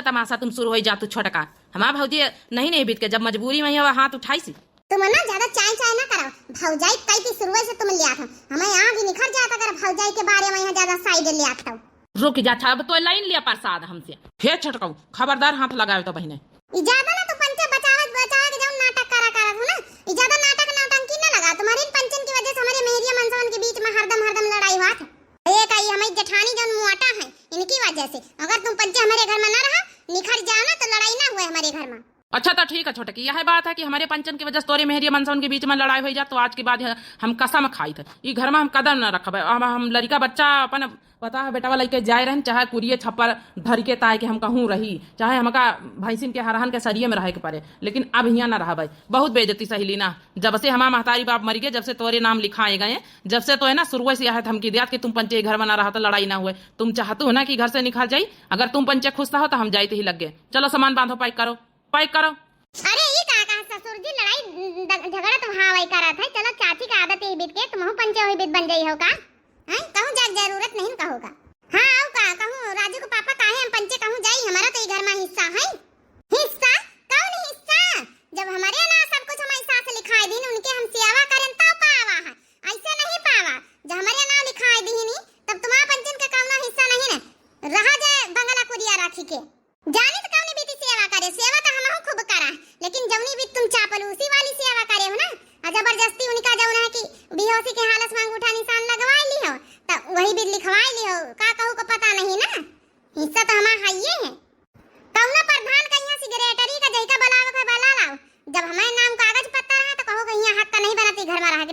तमाशा तुम शुरू हो जा। तू छोटका हमारा भौजी नहीं बीत के जब मजबूरी में हाथ उठाई सी। तुम ना ज्यादा चाय ना करो, भौजाई कई थी शुरू से तुम लिया था, हमें यहाँ भी निखर जाता अगर भौजाई के बारे में यहाँ ज्यादा साइड लिया था। रुक जा अब तो लाइन लिया प्रसाद हमसे, फिर छटकाऊ खबरदार हाथ लगाए तो बहने। इजादा ना तू पंचे बचावत के जाऊं नाटक करा हो ना, इजादा नाटक नौटंकी ना लगा। तुम्हारी पंचन की वजह से हमारे मेहरिया मनसवन के बीच में हरदम लड़ाई हुआ था। एक आई हमारी जेठानी जो मुआटा है इनकी वजह से, अगर तुम पंचे हमारे घर में ना रहा निखर जाओ ना तो लड़ाई ना हुए हमारे घर में। अच्छा तो ठीक है छोटकी, यह बात है कि हमारे पंचन की वजह से तोरे मेहरिया मनसवन के बीच में लड़ाई हो जाए तो आज के बाद हम कसम खाई थे ये घर में हम कदम न रखब। हम लड़का बच्चा अपन पता है बेटा लेके जाए रहे, चाहे कुरिये छप्पर धर के ताए के हम कहूँ रही, चाहे हमका भैंसिन के हरहन के सरिये में रहे के पड़े, लेकिन अब यहाँ ना रहा भाई। बहुत बेइज्जती सहेली ना, जब से हमारा महतारी बाप मर गए, जब से तोरे नाम लिखाए गए, जब से तो है ना शुरू से यह धमकी दिया कि तुम पंचे घर में ना रहा तो लड़ाई ना हुए। तुम चाहते हो ना कि घर से निकाल जाई, अगर तुम पंचे खुश हो तो हम जाते ही लग गए। चलो सामान बांधो, पैक करो पैक करो। अरे ये कहा ससुर जी लड़ाई झगड़ा तो हाँ वही करा था। चलो चाची का आदत ही बीत के तुम पंचे हुई बीत बन गई हो का हैं? कहूँ जरूरत नहीं कहूँगा। हाँ आओ का कहूँ राजू को पापा काहे हम पंचे कहूँ जाई, हमारा तो घर में हिस्सा है। हिस्सा कौन हिस्सा? जब हमारे ना सब कुछ हमारे साथ लिखाई दी उनके हम सेवा करें तो पावा है, ऐसे नहीं पावा। जब हमारे नाम लिखाई दी नहीं तब तुम्हारा पंचन का कौन हिस्सा नहीं ना रहा जाए बंगला कुरिया राखी के। जाने तो कौन बीती सेवा करे, सेवा तो हम खूब करा, लेकिन जवनी भी तुम चापलूसी वाली सेवा करे हो ना, जबरदस्ती उनका जौन है कि बेहोशी के हालत में अंगूठा निशान लगवा ली हो तो वही भी लिखवाई ली हो का कहू को पता नहीं ना। हिस्सा तो हमारा हाइये है। कौना प्रधान का यहाँ सिगरेटरी का जैका बलाव का बला लाओ, जब हमारे नाम कागज पत्ता रहा तो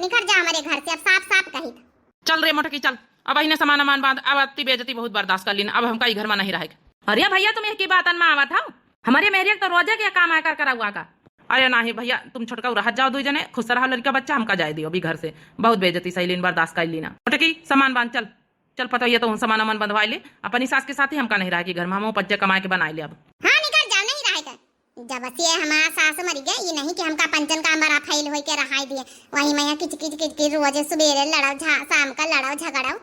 निकल जा हमारे घर से, अब साफ साफ कही था। चल रे मोटकी चल, अब अही ने सामान अमान बांध, अब अति बेइज्जती बहुत बर्दाश्त कर ली, अब हमका ई घर में नहीं रहेगा। अरे भैया तुम एक ही बात में आवा था, हमारे मेहरिया तो रोजे क्या काम आकर करा हुआ का। अरे नहीं भैया तुम छोटका रह जाओ, दो जने खुश रहा लड़का बच्चा, हमका जाए दियो अभी घर से, बहुत बेइज्जती सही बर्दाश्त कर ली ना। मोटकी सामान बांध चल चल, पता ये तो सामान अमन बंधवा ले, अपनी सास के साथ ही हमका नहीं रहा कि घर में हम पच्चे कमा के बनाए ले। अब हाँ निकल जा, नहीं रहेगा। जब से हमारा सास मर गया, ये नहीं कि हमका पंचन का हमारा फैल हो के रहा दिए, वही मैं किच किच किच किच रोजे सवेरे लड़ाओ, शाम का लड़ाओ झगड़ाओ।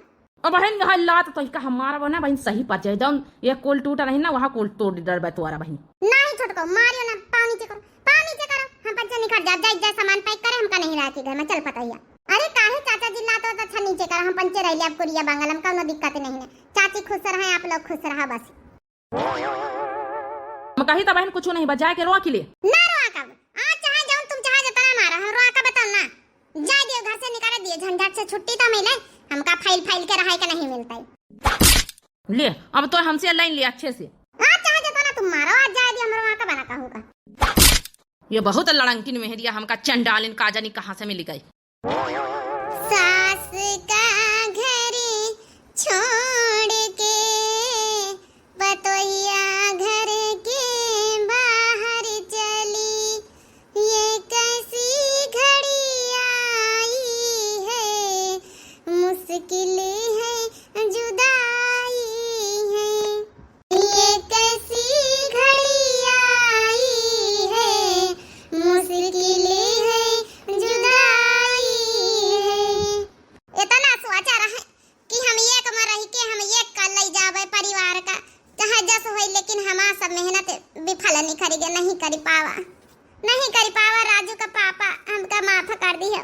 और बहन यहाँ लात तो इसका हमारा बना बहन सही पच जाए, जौन ये कोल टूटा नहीं ना वहाँ कोल तोड़ डर बे तुम्हारा बहन। नहीं छोटको मारियो ना, पानी नीचे करो, पानी नीचे करो, हम पंचन निकल जा, जा सामान पैक करे, हमका नहीं रहा घर में, चल पता ही। अरे काहे चाचा जिल्ला तो अच्छा नीचे कर, हम पंचे रह ले, अब कुरिया बांगल हम का दिक्कत नहीं है, चाची खुश रहे, आप लोग खुश रहा बस। मैं कही तो बहन कुछ नहीं बजाए के रोआ के लिए ना रोआ कब, आज चाहे जाऊं तुम चाहे जतना मारा, हम रोआ का बताओ ना, जा दियो घर से निकाल दियो, झंझट से छुट्टी तो मिले, हमका फाइल फाइल के रहा का नहीं मिलता है। ले अब तो हमसे लाइन ले अच्छे से, आज चाहे जतना तुम मारो, आज जा दियो, हम रोआ का बना का होगा। ये बहुत लड़ंकिन मेहरिया हमका चंडालिन का जानी कहाँ से मिल गई। सास का घर छोड़ के बतोइया घर के बाहर चली, ये कैसी घड़ी आई है, मुश्किल है जुदाई है, ये कैसी घड़ी आई है, मुश्किल है जुदाई है। इतना सोचा रहा कि हम ये कमा रही के हम ये कर ले जावे परिवार का चाहे जस होई, लेकिन हमार सब मेहनत विफल नहीं करेंगे, नहीं कर पावा, नहीं कर पावा। राजू का पापा हमका माफ कर दी है।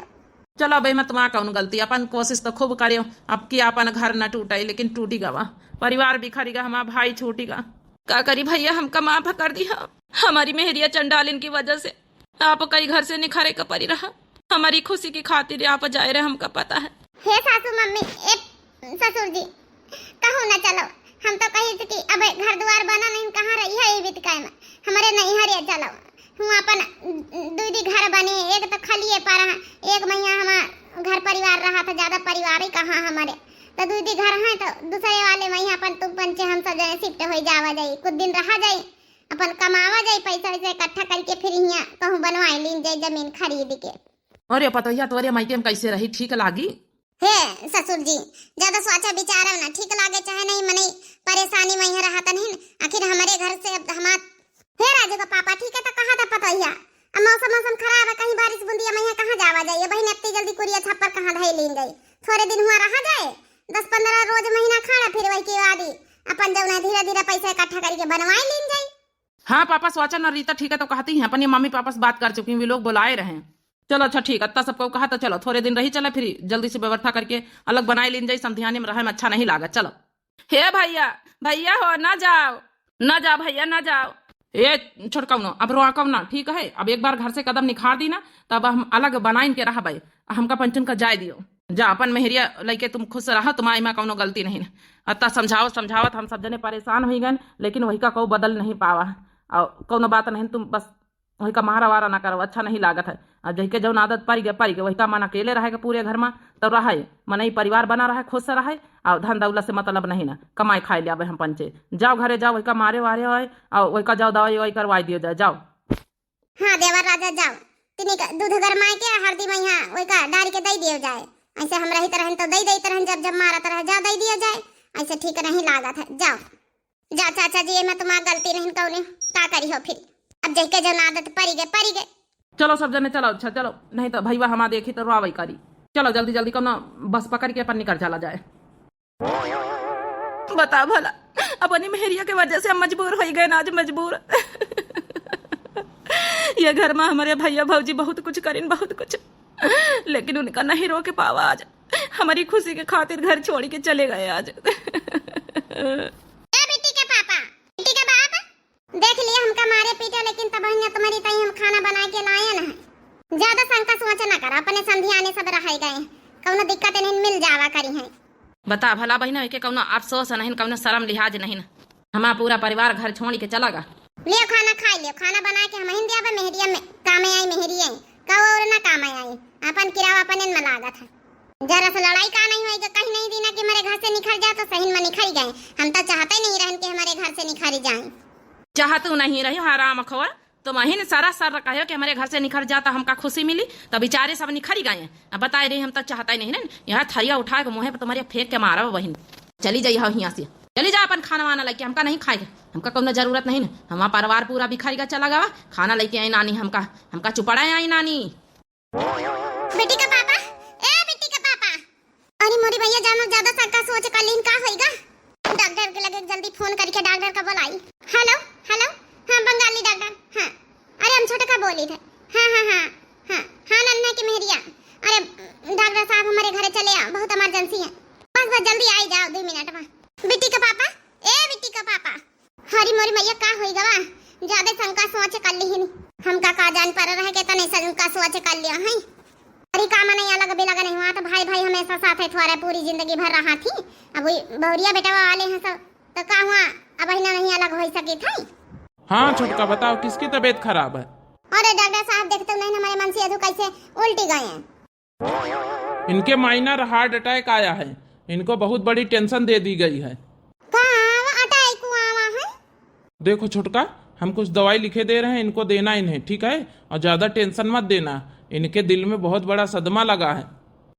चलो भाई मैं तुम्हारा कौन गलती, अपन कोशिश तो खूब करियो, अब की अपन घर न टूटे लेकिन टूटी गवा, परिवार बिखरेगा, हमारा भाई छूटेगा, का करी भैया हमका माफ कर दिया, हमारी मेहरिया चंडालिन की वजह से आप कई घर से निखारे का परी रहा, हमारी खुशी की खातिर आप जाए रहे, हमका पता है। हे सासू मम्मी ए ससुर जी कहूँ ना, चलो हम तो कही कि अब घर द्वार बना नहीं, कहाँ रही है ये बितकाय में, हमारे नहीं हरिया चलो हम अपन दूधी घर बने, एक तो खलिए पर एक महीना हमारा घर परिवार रहा था, ज्यादा परिवार ही कहाँ हमारे, तो दूधी घर है तो दूसरे वाले महीना अपन तुम पंचे हम सब जने शिफ्ट हो जावा जाए, कुछ दिन रहा जाए, अपन कमावा जाए, पैसा वैसा इकट्ठा करके फिर यहाँ कहूँ बनवाई लीन जाए जमीन खरीद के। अरे पतोहिया तोरे मायके में कैसे रही, ठीक लागी? हे ससुर जी ज्यादा सोचा विचार ना, ठीक लागे चाहे नहीं, मने परेशानी में रहा था नहीं, आखिर हमारे घर से अब हमार। हे राजू का पापा ठीक है तो कहा था पतोहिया, अब मौसम खराब है, कहीं बारिश बूंदिया में कहाँ जावा जाइए, बहन इतनी जल्दी कुरिया छप्पर कहाँ धई लीन जाए, थोड़े दिन हुआ रहा जाए, 10-15 रोज महीना खाना, फिर वही के बाद अपन जब धीरे धीरे पैसा इकट्ठा करके बनवाई लीन जाए। हाँ पापा सोचा ना, रीता ठीक है तो कहती है, अपनी मम्मी पापा से बात कर चुकी, वे लोग बुलाए रहे। चलो अच्छा ठीक है, सबको कहा तो चलो थोड़े दिन रही चले, फिर जल्दी से व्यवस्था करके अलग बनाई लीन जाए, समधियाने में रहे में अच्छा नहीं लागत। चलो हे भैया भैया हो ना जाओ, ना जाओ भैया ना जाओ, ये छोटकाऊ ना अब रोआ ना, ठीक है, अब एक बार घर से कदम निखार दी ना, तब हम अलग बनाइन के रहा भाई, हमका पंचन का जाय दियो, जा अपन मेहरिया लेके तुम खुश रहा, तुम्हारी माँ कौनो गलती नहीं, अतः समझावत हम सब जने परेशान हो गए, लेकिन वही का को बदल नहीं पावा, और कौनो बात नहीं, तुम बस वही का मारा वारा ना करो, अच्छा नहीं लागत है। अब जैके जौन आदत पड़ गए वही का मन अकेले रहेगा पूरे घर में, तब रहा मन ही परिवार बना रहा, खुश रहा, और धन दौलत से मतलब नहीं ना, कमाई खाए लिया हम पंचे, जाओ घरे जाओ, वही का मारे वारे हो, और वही का जाओ दवाई वही करवाई दियो जाए, जाओ। हाँ देवर राजा जाओ, तिनी का दूध गरमाए के हल्दी में यहाँ वही का डाल के दे दियो जाए, ऐसे हम रही तरह तो दे देते रहे, जब मारत रहे जा दे दिया जाए, ऐसे ठीक नहीं लागत है। जाओ जा चाचा जी, मैं तुम्हारा गलती नहीं कौने का करी हो, फिर अब जैके जो आदत पड़ी गए। चलो सब जने चलो, अच्छा चलो, नहीं तो भैया हमारा देखी तो रोवाई करी, चलो जल्दी जल्दी कौन बस पकड़ के अपन निकल चला जाए। बता भला अपनी मेहरिया के वजह से हम मजबूर हो गए ना, आज मजबूर ये घर में हमारे भैया भौजी बहुत कुछ करें, बहुत कुछ, लेकिन उनका नहीं रोके पावा, आज हमारी खुशी के खातिर घर छोड़ के चले गए आज। बेटी के पापा बेटी के बाप देख लिया हमका मारे पीटे, लेकिन तब तुम्हारी तई हम खाना बना के लाए ना, ज्यादा शंका सोच ना कर, अपने समधियाने सब रह गए, कौनो दिक्कत नहीं, मिल जावा करी है। बता भला बहना के कौनो अफसोस नहीं, कौनो शर्म लिहाज नहीं, हमारा पूरा परिवार घर छोड़ के चला गा। लियो खाना खा लियो, खाना बना के हम हिंदिया पे मेहरिया में काम आई, मेहरिया का और ना काम आई, अपन किरावा अपन में लागत है। जरा सा लड़ाई का नहीं होएगा, कहीं नहीं देना कि हमारे घर से निखर जाए तो सही में निखर गए। हम तो चाहते नहीं रहन कि हमारे घर से निखर जाए। चाहतू नहीं रही हराम खवर, तो महीन सारा सर कहो कि हमारे घर से निखर जाता हमका खुशी मिली, तो बेचारे सब निखर गए। अब बताए रही हम तो चाहता ही नहीं ना, यहाँ थरिया उठा के मुँह पे तुम्हारे फेंक के मारा बहन। चली जाइए यहाँ से, चली जा अपन खाना वाना लेके, हमका नहीं खाएगा, हमका कोनो जरूरत नहीं ना। हमारा परिवार पूरा बिखर गया चला गवा, खाना लेके आई नानी, हमका चुपड़ा आई नानी। बेटी का पापा, ए बेटी का पापा, अरे मोरी भैया जानो ज्यादा सरका सोच कर लीन का होएगा। डॉक्टर के लगे जल्दी फोन करके डॉक्टर का बुलाई। हेलो हेलो, हाँ बंगाली डॉक्टर, हाँ अरे हम छोटे का बोली थे। हाँ हाँ हाँ हाँ हाँ नन्हा की मेहरिया, अरे डॉक्टर साहब हमारे घर चले आओ, बहुत इमरजेंसी है, बस बस जल्दी आई जाओ 2 मिनट में। बेटी का पापा, ए बेटी का पापा, हरी मोरी मैया का होएगा वा, ज्यादा शंका सोच कर ली ही हमका का जान पर रह के तने शंका सोच कर लिया है। अरे काम नहीं अलग भी लगा नहीं हुआ, तो भाई भाई हमेशा साथ है थोड़ा पूरी जिंदगी भर रहा थी। अब वही बहुरिया बेटा वाले हैं सब, तो का हुआ अब नहीं अलग हो सके थे। हाँ छोटका बताओ किसकी तबीयत खराब है? अरे डॉक्टर साहब देखते नहीं हमारे मन से अधू कैसे उल्टी गए हैं। इनके माइनर हार्ट अटैक आया है, इनको बहुत बड़ी टेंशन दे दी गई है। देखो छोटका, हम कुछ दवाई लिखे दे रहे हैं, इनको देना इन्हें, ठीक है? और ज्यादा टेंशन मत देना, इनके दिल में बहुत बड़ा सदमा लगा है।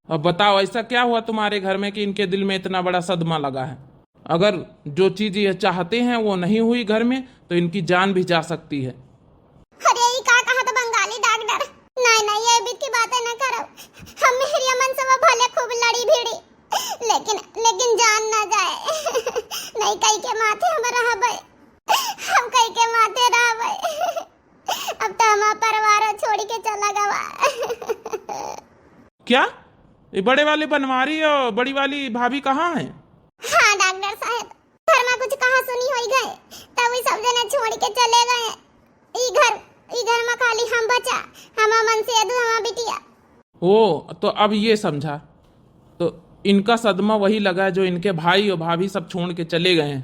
अब बताओ ऐसा क्या हुआ तुम्हारे घर में कि इनके दिल में इतना बड़ा सदमा लगा है? अगर जो चीज ये चाहते हैं वो नहीं हुई घर में तो इनकी जान भी जा सकती है। अरे ये क्या कहा तो बंगाली डॉक्टर, नहीं ये बीत की बातें न करो। हम मेरी अमन से वो भले खूब लड़ी भिड़ी, लेकिन जान ना जाए। नहीं कई के माथे हम रहबे, हम कई के माथे रहबे। अब तो हमारा परिवार छोड़ के चला गवा। क्या ये बड़े वाली बनवारी और बड़ी वाली भाभी कहाँ हैं? हाँ डॉक्टर साहब, घर में कुछ कहा सुनी हो गए, तब वो सब जने छोड़ के चले गए। ई घर में खाली हम बचा, हम मन से अधू हमारा बिटिया। ओ तो अब ये समझा, तो इनका सदमा वही लगा है जो इनके भाई और भाभी सब छोड़ के चले गए हैं।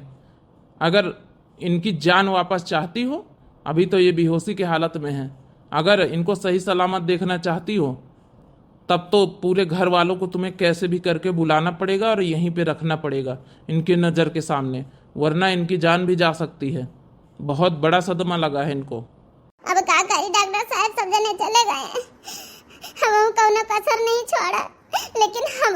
अगर इनकी जान वापस चाहती हो, अभी तो ये बेहोशी की हालत में है, अगर इनको सही सलामत देखना चाहती हो तब तो पूरे घर वालों को तुम्हें कैसे भी करके बुलाना पड़ेगा और यहीं पे रखना पड़ेगा इनके नज़र के सामने, वरना इनकी जान भी जा सकती है। बहुत बड़ा सदमा लगा है इनको। अब क्या करी डॉक्टर साहब, सब जने चले गए, हम कौनो कसर नहीं छोड़ा, लेकिन हम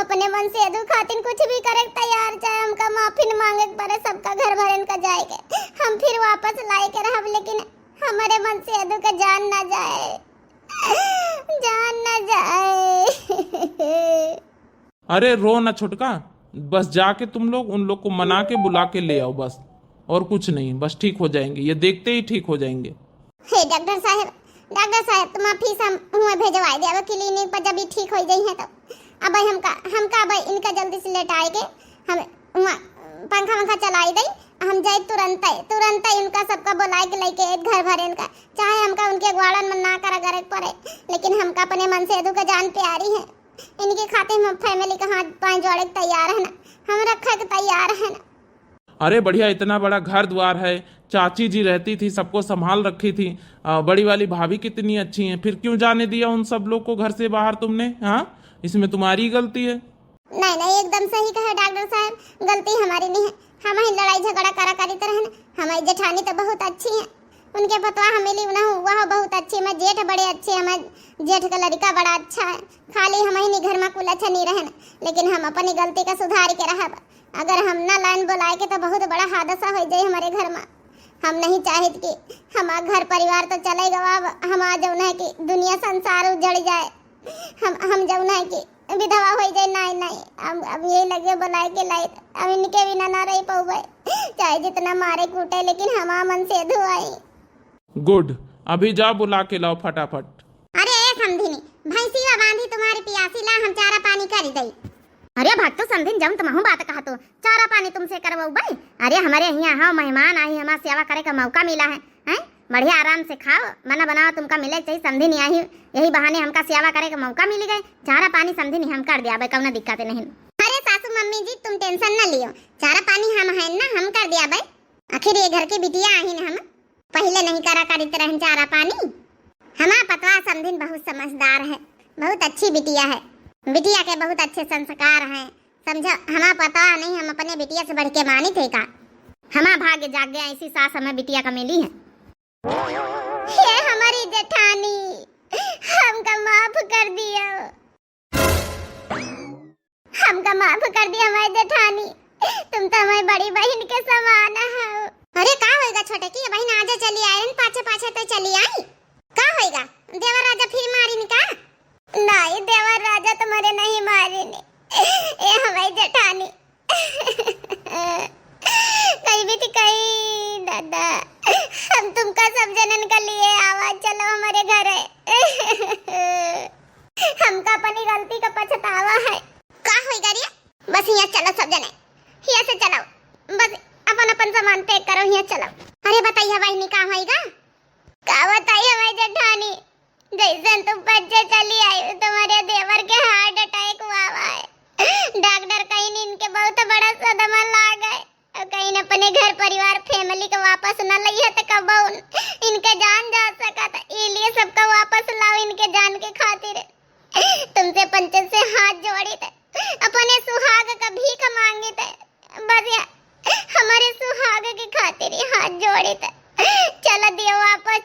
अपने मन से अधू खातिन कुछ भी करे तैयार, चाहे हमका माफी मांगे पड़े, सबका घर भरन का जाएगा, हम फिर वापस लाए के रहब, लेकिन हमारे मन से अधू का जान ना जाए, जान ना जाए। अरे रो ना छोटका, बस जाके तुम लोग उन लोग को मना के बुला के ले आओ, बस और कुछ नहीं, बस ठीक हो जाएंगे, ये देखते ही ठीक हो जाएंगे। हे डॉक्टर साहब तुम फीस हम हुआ भेजवाई दे, अब क्लिनिक पर जब ठीक हो जाई है तो अब हमका अब इनका जल्दी से लेटाए के हम हुआ पंखा चलाई दई, हम जाए तुरंत उनका सबका बुलाए के लेके घर भरे इनका, चाहे हमका उनके ग्वाड़न में ना करा करे पड़े, लेकिन हमका अपने मन से अधू का जान प्यारी है, इनके खातिर हम फैमिली का हाथ पांव जोड़े के तैयार है ना, हम रखे के तैयार है ना। अरे बढ़िया, इतना बड़ा घर द्वार है, चाची जी रहती थी, सबको संभाल रखी थी, बड़ी वाली भाभी कितनी अच्छी हैं, फिर क्यों जाने दिया उन सब लोग को घर से बाहर तुमने? हाँ, इसमें तुम्हारी गलती है। नहीं एकदम सही कहा डॉक्टर साहब, गलती हमारी नहीं है, हम ही लड़ाई झगड़ा करा करी तरह ना। हमारी जेठानी तो बहुत अच्छी है, उनके पतवा हमेली उन्हें हुआ हो बहुत अच्छी, हमारे जेठ बड़े अच्छे, हमारे जेठ का लड़का बड़ा अच्छा है, खाली हम ही घर में कुल अच्छा नहीं रहना, लेकिन हम अपनी गलती का सुधार के रहा। अगर हम ना लाइन बुलाए के तो बहुत बड़ा हादसा हो जाए हमारे घर में। हम नहीं चाहते कि हमारा घर परिवार तो चलेगा, हमारा जौन है कि दुनिया संसार उजड़ जाए, हम जौन है कि विधवा हो जाए। नहीं अब ये लगे बुलाए के लाई, अब इनके बिना ना रह पाऊँ, चाहे जितना मारे कूटे, लेकिन हमारा मन से अधू आई। गुड, अभी जाओ बुला के लाओ फटाफट। अरे समझिनी भैंसिया बांधी तुम्हारी पियासी ला, हम चारा पानी कर दई। अरे भक्तो समझिन जम तुमहु बात कहा तो चारा पानी तुमसे करवाऊ भाई। अरे हमारे यहाँ हाँ मेहमान आई, हमारा सेवा करे का मौका मिला है, हैं? बढ़िया आराम से खाओ, बना बनाओ तुमका मिले चाहिए, समझिनी आई, यही बहाने हमका सेवा करे का मौका मिल गए, चारा पानी समझिनी हम कर दिया, कौनो दिक्कत नहीं। अरे सासू मम्मी जी तुम टेंशन न लियो, चारा पानी हम है ना, हम कर दिया भाई, आखिर ये घर की बिटिया आई न, हम पहले नहीं करा करी तरह चारा पानी। हमारा पतवा समझिन बहुत समझदार है, बहुत अच्छी बिटिया है। बिटिया के बहुत अच्छे संस्कार हैं। समझो, हमें पता नहीं, हम अपने बिटिया से बढ़ के मानी थे का। हमारा भाग्य जाग गया, ऐसी सास हमें बिटिया का मिली है। ये हमारी जेठानी, हमका माफ कर दिया, हमका माफ कर दिया हमारी जेठानी। तुम तो हमारी बड़ी बहन के समान हो। अरे का होएगा छोटे की बहन, आजा चली आई, पाछे पाछे तो चली आई। का होएगा, देवर राजा फिर मारी नी का? नहीं, देवर राजा तुम्हारे नहीं मारे ने, ये हमारी जेठानी। कहीं भी थी कहीं दादा, हम तुमका सब जनन कर लिए, आवाज चलो हमारे घर है। हमका अपनी गलती का पछतावा है। का होएगा रे, बस यहाँ चलो सब जने, यहाँ से चलो, बस अपन अपन सामान पैक करो, यहाँ चलो। अरे बताइए बहनी का होएगा? का बताइए हमारी जेठानी, जैसे तुम बच्चे चली आई तुम्हारे देवर के हार्ट अटैक हुआ है। डॉक्टर कहीं इनके बहुत बड़ा सदमा लग गए, और कहीं अपने घर परिवार फैमिली को वापस न लई है तो कब इनके जान जा सका था। इसलिए सबका वापस लाओ इनके जान के खातिर। तुमसे पंचायत से हाथ जोड़ी थे, अपने सुहाग का भीख मांगे थे, बस हमारे सुहाग की खातिर हाथ जोड़े थे। चलो दियो, वापस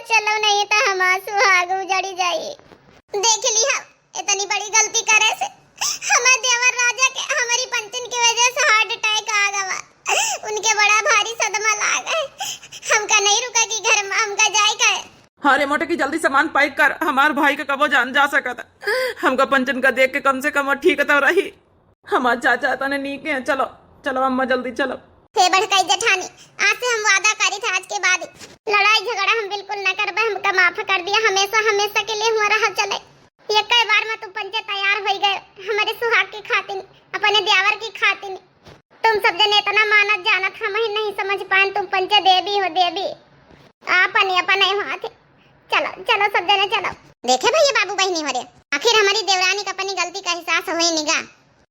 चलो, नहीं तो हमारा सुहाग उजड़ी जाए। देख ली हम इतनी बड़ी गलती करे से, हमारे देवर राजा के हमारी पंचन की वजह से हार्ट अटैक आ गया। उनके बड़ा भारी सदमा लग गए। हमका नहीं रुका कि घर में हमका जाए का है। अरे मोटे की जल्दी सामान पैक कर, हमार भाई का कबो जान जा सका था। हमका पंचन का देख के कम से कम ठीक तो रही। हमार चाचा तने नीक है। चलो चलो अम्मा जल्दी चलो। हे बड़काई जेठानी, आज से हम वादा करी थे, आज के बाद लड़ाई झगड़ा हम बिल्कुल न करबे। हमका माफ कर दिया, हमेशा हमेशा के लिए हुआ रहा चले। ये कई बार में तुम पंचे तैयार हो गए हमारे सुहाग की खातिर, अपने देवर की खातिर। तुम सब जने इतना मानत जानत हम ही नहीं समझ पाए, तुम पंचे देवी हो, देवी अपने हाथ। चलो चलो सब जने चलो। देखे भैया बाबू बहनी हो रे, आखिर हमारी देवरानी का अपनी गलती का एहसास हुई निगा।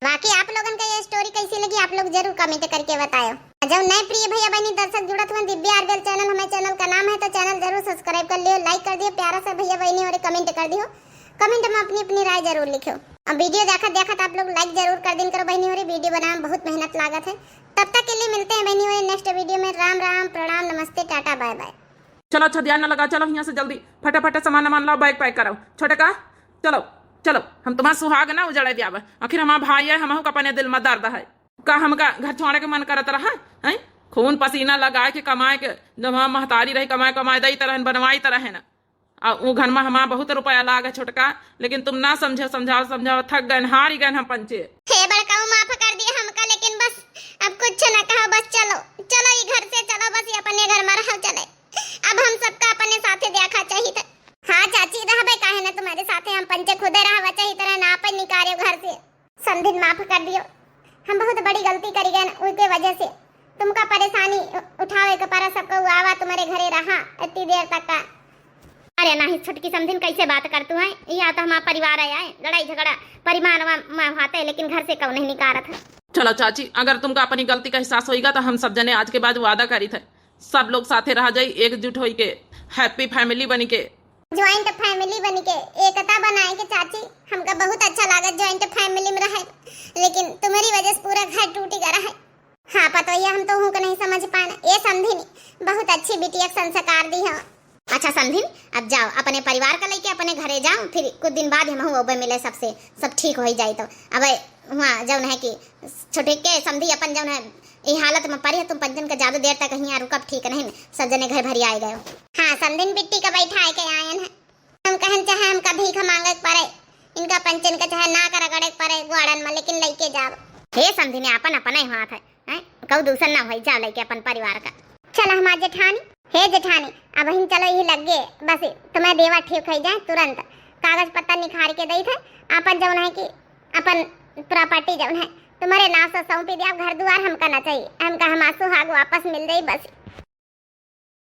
बाकी आप लोगन का ये स्टोरी कैसी लगी आप लोग जरूर कमेंट करके बताओ। जब नए प्रिय भैया बहनी दर्शक जुड़त हुए दिव्या आरबेल चैनल, हमारे चैनल का नाम है, तो चैनल जरूर सब्सक्राइब कर लियो, लाइक कर दियो, प्यारा सा भैया बहनी और कमेंट कर दियो। कमेंट में अपनी अपनी राय जरूर लिखो। अब वीडियो देखत आप लोग लाइक जरूर कर दिन करो बहनी और। वीडियो बनाने में बहुत मेहनत लागत है। तब तक के लिए मिलते हैं बहनी और नेक्स्ट वीडियो में। राम राम, प्रणाम, नमस्ते, टाटा, बाय बाय। चलो अच्छा ध्यान न लगा, चलो यहाँ से जल्दी फटाफट सामान लाओ, बैग पैक कराओ। छोटे का चलो चलो, हम तुम्हारा सुहाग ना उजड़े दिया। आखिर हमारा भाई है, हम अपने दिल में दर्द है का। हमका घर छोड़े के मन करत रहा है, खून पसीना लगाए के कमाए के, जब हम महतारी रही कमाए दई तरह बनवाई तरह है ना। और वो घर में हमारा बहुत रुपया लागे छोटका, लेकिन तुम ना समझाओ थक गए, हारी गए हम पंचे। हे बड़का माफ कर दिया हमका, लेकिन बस अब कुछ न कहो, बस चलो चलो ये घर से चलो, बस ये अपने घर में रहो चले। अब हम सबका अपने साथे देखा चाहिए था। हाँ चाची रहबे काहे ना तुम्हारे साथे, हम पंचे खुदे रहवा चाहिए तरह ना पे निकालियो घर से। समझिन माफ कर दियो, हम बहुत बड़ी गलती करी गए उसके वजह से। तुमका परेशानी उठावे के पर सबको आवा तुम्हारे घरे रहा इतनी देर तक का। अरे नहीं छुटकी समझिन कैसे बात करतू है, या तो हमारा परिवार आया है, लड़ाई झगड़ा परिवार में होते, लेकिन घर से क्यों नहीं निकारत है। चलो चाची, अगर तुमका अपनी गलती का एहसास होगा तो हम सब जने आज के बाद वादा करी थे, सब लोग साथे रह जाई, एकजुट होई के, हैप्पी फैमिली बनी के, ज्वाइंट फैमिली बन के, एकता बनाए के। चाची हमका बहुत अच्छा लगा ज्वाइंट फैमिली में रहे, लेकिन तुम्हारी वजह से पूरा घर टूट गया है। हाँ पता है, हम तो हूँ को नहीं समझ पाना। ये समझिन बहुत अच्छी बिटिया संस्कार दी है। अच्छा समझिन, अब जाओ अपने परिवार का लेके अपने घरे जाओ, फिर कुछ दिन बाद हम वो मिले सबसे, सब ठीक हो जाए। तो अब वहाँ जौन है कि छोटे के समझी अपन जौन है ये हालत में पड़ी है, तुम पंचन का ज्यादा देर तक यहाँ रुकब ठीक नहीं, सब जने घर भरी आए गए। हाँ समझिन बिट्टी का बैठा के आयन है, हम कहन चाहे हमका भीख मांगे पड़े, इनका पंचन का चाहे ना कर गड़े पड़े ग्वाड़न में, लेकिन लेके जाओ। हे समझी ने अपन अपना ही हाथ है, कऊ दूसर ना हो जाओ लेके अपन परिवार का। चलो हमारे जेठानी, हे जेठानी अब हम चलो ये लग गए, बस तुम्हें देवा ठीक हो जाए तुरंत। कागज पत्ता निखार के दी थे, अपन जौन है कि अपन प्रॉपर्टी जौन है तुम्हारे नाम से सौंपी दिया, घर द्वार हमका ना चाहिए, हमका हमारा सुहाग वापस मिल गई बस।